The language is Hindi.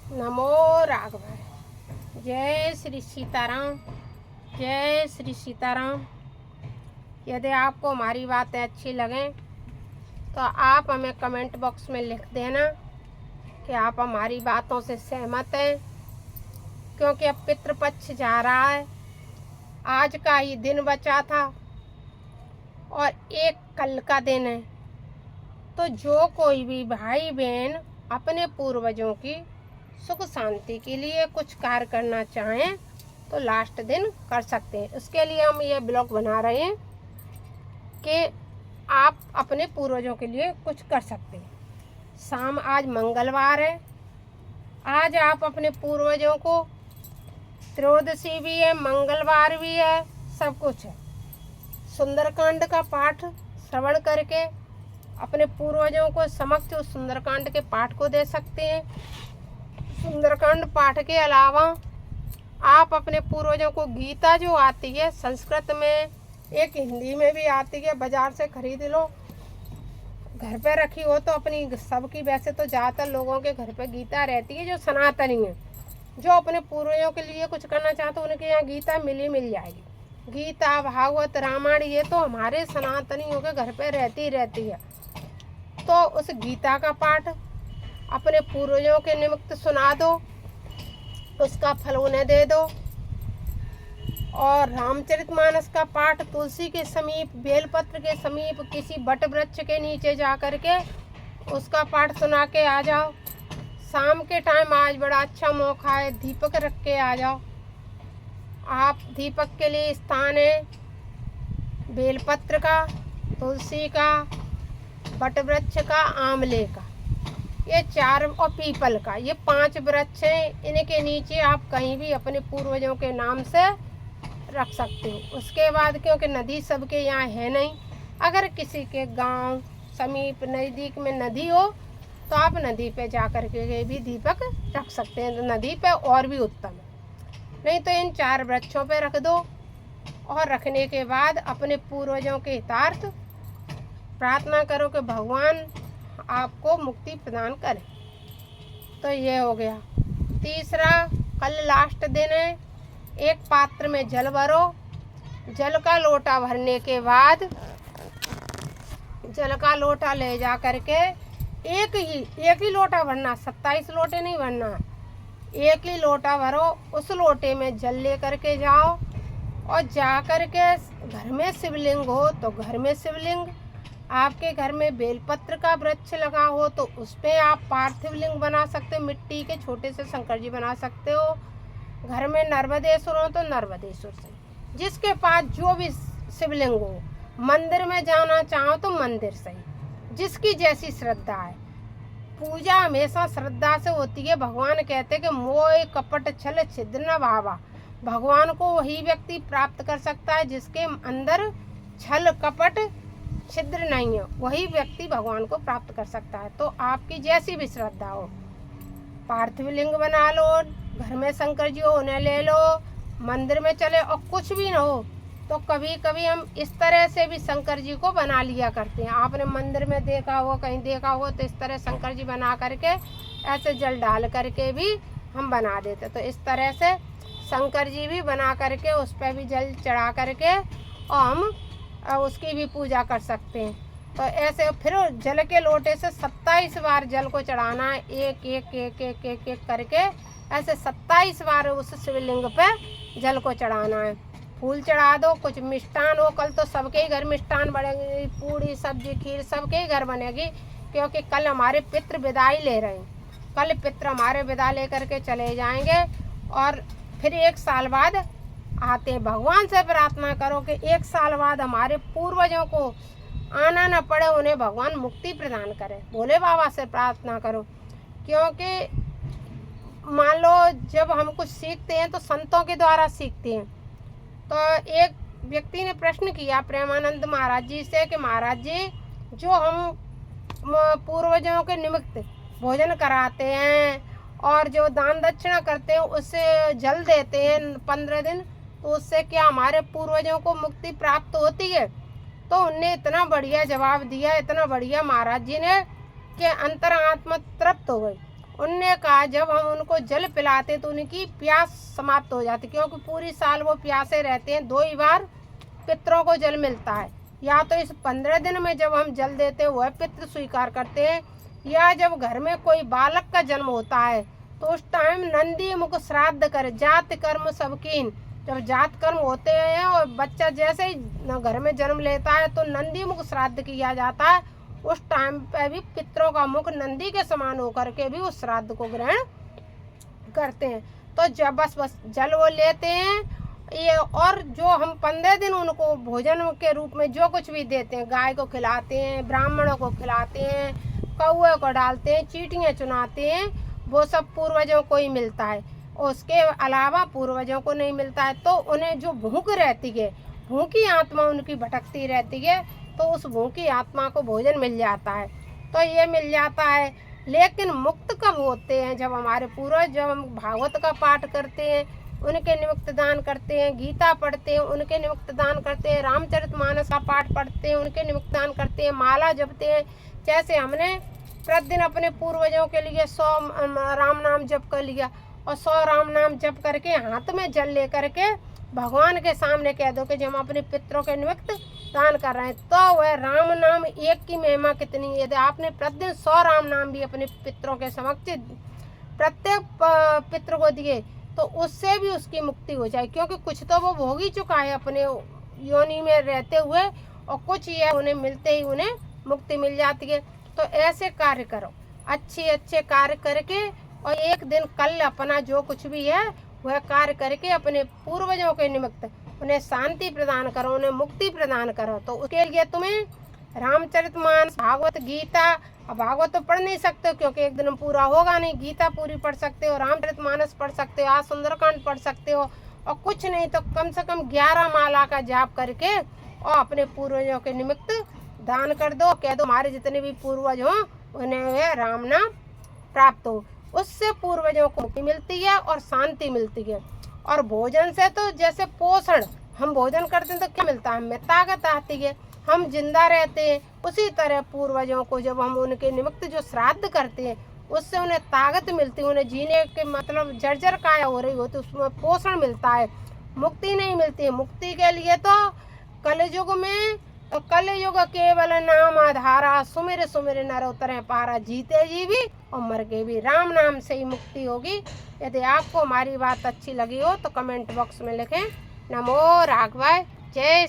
नमो राघवाय। जय श्री सीताराम, जय श्री सीताराम। यदि आपको हमारी बातें अच्छी लगें तो आप हमें कमेंट बॉक्स में लिख देना कि आप हमारी बातों से सहमत हैं, क्योंकि अब पितृपक्ष जा रहा है। आज का ही दिन बचा था और एक कल का दिन है। तो जो कोई भी भाई बहन अपने पूर्वजों की सुख शांति के लिए कुछ कार्य करना चाहें तो लास्ट दिन कर सकते हैं। उसके लिए हम ये ब्लॉग बना रहे हैं कि आप अपने पूर्वजों के लिए कुछ कर सकते हैं। शाम आज मंगलवार है, आज आप अपने पूर्वजों को, त्रयोदशी भी है, मंगलवार भी है, सब कुछ है, सुंदरकांड का पाठ श्रवण करके अपने पूर्वजों को समक्ष उस सुंदरकांड के पाठ को दे सकते हैं। सुंदरकांड पाठ के अलावा आप अपने पूर्वजों को गीता जो आती है संस्कृत में, एक हिंदी में भी आती है, बाजार से खरीद लो। घर पे रखी हो तो अपनी सबकी, वैसे तो ज़्यादातर लोगों के घर पे गीता रहती है जो सनातनी है। जो अपने पूर्वजों के लिए कुछ करना चाहते हैं उनके यहाँ गीता मिल जाएगी। गीता, भागवत, रामायण ये तो हमारे सनातनियों के घर पे रहती है। तो उस गीता का पाठ अपने पूर्वजों के निमित्त सुना दो, उसका फल उन्हें दे दो। और रामचरितमानस का पाठ तुलसी के समीप, बेलपत्र के समीप, किसी बट वृक्ष के नीचे जा कर के उसका पाठ सुना के आ जाओ। शाम के टाइम आज बड़ा अच्छा मौका है, दीपक रख के आ जाओ। आप दीपक के लिए स्थान है बेलपत्र का, तुलसी का, बट वृक्ष का, आंवले का, ये 4, और पीपल का, ये 5 वृक्ष हैं। इनके नीचे आप कहीं भी अपने पूर्वजों के नाम से रख सकते हो। उसके बाद क्योंकि नदी सबके यहाँ है नहीं, अगर किसी के गांव समीप नज़दीक में नदी हो तो आप नदी पे जा कर के भी दीपक रख सकते हैं। तो नदी पे और भी उत्तम है, नहीं तो इन 4 वृक्षों पे रख दो। और रखने के बाद अपने पूर्वजों के हितार्थ प्रार्थना करो कि भगवान आपको मुक्ति प्रदान करे। तो ये हो गया। तीसरा, कल लास्ट दिन है। एक पात्र में जल भरो। जल का लोटा भरने के बाद जल का लोटा ले जा करके एक ही लोटा भरना, 27 लोटे नहीं भरना, एक ही लोटा भरो। उस लोटे में जल ले करके जाओ और जा करके घर में शिवलिंग हो तो घर में शिवलिंग, आपके घर में बेलपत्र का वृक्ष लगा हो तो उस पर आप पार्थिव लिंग बना सकते हो, मिट्टी के छोटे से शंकर जी बना सकते हो। घर में नर्मदेश्वर हो तो नर्मदेश्वर से, जिसके पास जो भी शिवलिंग हो। मंदिर में जाना चाहो तो मंदिर से, जिसकी जैसी श्रद्धा है। पूजा हमेशा श्रद्धा से होती है। भगवान कहते कि मोह कपट छल छिद्र न भावा। भगवान को वही व्यक्ति प्राप्त कर सकता है जिसके अंदर छल कपट छिद्र नहीं है, वही व्यक्ति भगवान को प्राप्त कर सकता है। तो आपकी जैसी भी श्रद्धा हो, पार्थिव लिंग बना लो, घर में शंकर जी हो उन्हें ले लो, मंदिर में चले, और कुछ भी ना हो तो कभी कभी हम इस तरह से भी शंकर जी को बना लिया करते हैं। आपने मंदिर में देखा हो, कहीं देखा हो, तो इस तरह शंकर जी बना करके ऐसे जल डाल करके भी हम बना देते। तो इस तरह से शंकर जी भी बना करके उस पर भी जल चढ़ा करके और हम उसकी भी पूजा कर सकते हैं। तो ऐसे फिर जल के लोटे से 27 बार जल को चढ़ाना है, एक एक एक एक एक एक करके ऐसे 27 बार उस शिवलिंग पे जल को चढ़ाना है। फूल चढ़ा दो, कुछ मिष्ठान हो, कल तो सबके ही घर मिष्ठान बनेगी, पूड़ी सब्जी खीर सबके ही घर बनेगी, क्योंकि कल हमारे पितृ विदाई ले रहे हैं। कल पितृ हमारे विदा ले करके चले जाएंगे और फिर 1 साल बाद आते। भगवान से प्रार्थना करो कि 1 साल बाद हमारे पूर्वजों को आना न पड़े, उन्हें भगवान मुक्ति प्रदान करे। भोले बाबा से प्रार्थना करो, क्योंकि मान लो जब हम कुछ सीखते हैं तो संतों के द्वारा सीखते हैं। तो एक व्यक्ति ने प्रश्न किया प्रेमानंद महाराज जी से कि महाराज जी, जो हम पूर्वजों के निमित्त भोजन कराते हैं और जो दान दक्षिणा करते हैं, उससे जल देते हैं 15 दिन, तो उससे क्या हमारे पूर्वजों को मुक्ति प्राप्त होती है? तो उनने इतना बढ़िया जवाब दिया, इतना बढ़िया महाराज जी ने, कि अंतरात्मा तृप्त हो गई। उनने कहा जब हम उनको जल पिलाते तो उनकी प्यास समाप्त हो जाती, क्योंकि पूरी साल वो प्यासे रहते हैं। 2 ही बार पितरों को जल मिलता है, या तो इस 15 दिन में जब हम जल देते हैं वह पितृ स्वीकार करते हैं, या जब घर में कोई बालक का जन्म होता है तो उस टाइम नंदी मुख श्राद्ध कर जात कर्म सबकीन। जब जात कर्म होते हैं और बच्चा जैसे ही घर में जन्म लेता है तो नंदी मुख श्राद्ध किया जाता है। उस टाइम पे भी पितरों का मुख नंदी के समान होकर के भी उस श्राद्ध को ग्रहण करते हैं। तो जब बस जल वो लेते हैं ये, और जो हम 15 दिन उनको भोजन के रूप में जो कुछ भी देते हैं, गाय को खिलाते हैं, ब्राह्मणों को खिलाते हैं, कौए को डालते हैं, चींटियाँ चुनाते हैं, वो सब पूर्वजों को ही मिलता है, उसके अलावा पूर्वजों को नहीं मिलता है। तो उन्हें जो भूख रहती है, भूखी आत्मा उनकी भटकती रहती है, तो उस भूखी आत्मा को भोजन मिल जाता है, तो ये मिल जाता है। लेकिन मुक्त कब होते हैं? जब हमारे पूर्वज, जब हम भागवत का पाठ करते हैं उनके निमित्त दान करते हैं, गीता पढ़ते हैं उनके निमित्त दान करते हैं, रामचरितमानस का पाठ पढ़ते हैं उनके निमित्त दान करते हैं, माला जपते हैं। जैसे हमने प्रतिदिन अपने पूर्वजों के लिए 100 राम नाम जप कर लिया, और 100 राम नाम जप करके हाथ में जल ले करके भगवान के सामने कह दो कि जो हम अपने पितरों के निमित्त दान कर रहे हैं, तो वह राम नाम एक की महिमा कितनी है। यदि आपने प्रतिदिन 100 राम नाम भी अपने पितरों के समक्ष प्रत्येक पितृ को दिए तो उससे भी उसकी मुक्ति हो जाए, क्योंकि कुछ तो वो भोग ही चुका है अपने योनि में रहते हुए, और कुछ ये उन्हें मिलते ही उन्हें मुक्ति मिल जाती है। तो ऐसे कार्य करो, अच्छे कार्य करके, और एक दिन कल अपना जो कुछ भी है वह कार्य करके अपने पूर्वजों के निमित्त उन्हें शांति प्रदान करो, उन्हें मुक्ति प्रदान करो। तो उसके लिए तुम्हें रामचरितमानस, भागवत, गीता, अब भागवत तो पढ़ नहीं सकते हो क्योंकि एक दिन में पूरा होगा नहीं, गीता पूरी पढ़ सकते हो, रामचरितमानस पढ़ सकते हो, आज सुंदरकांड पढ़ सकते हो, और कुछ नहीं तो कम से कम 11 माला का जाप करके और अपने पूर्वजों के निमित्त दान कर दो। कह दो हमारे जितने भी पूर्वज हों उन्हें वह राम नाम प्राप्त हो, उससे पूर्वजों को मुक्ति मिलती है और शांति मिलती है। और भोजन से तो जैसे पोषण, हम भोजन करते हैं तो क्या मिलता है? हमें ताकत आती है, हम जिंदा रहते हैं। उसी तरह पूर्वजों को जब हम उनके निमित्त जो श्राद्ध करते हैं उससे उन्हें ताकत मिलती है, उन्हें जीने के मतलब जर्जर काया हो रही होती, उसमें पोषण मिलता है, मुक्ति नहीं मिलती है। मुक्ति के लिए तो कलयुग में, तो कलयुग केवल नाम आधारा, सुमिर सुमिर नर उतरे पारा, जीते जी भी और मर के भी राम नाम से ही मुक्ति होगी। यदि आपको हमारी बात अच्छी लगी हो तो कमेंट बॉक्स में लिखें। नमो राघवाय। जय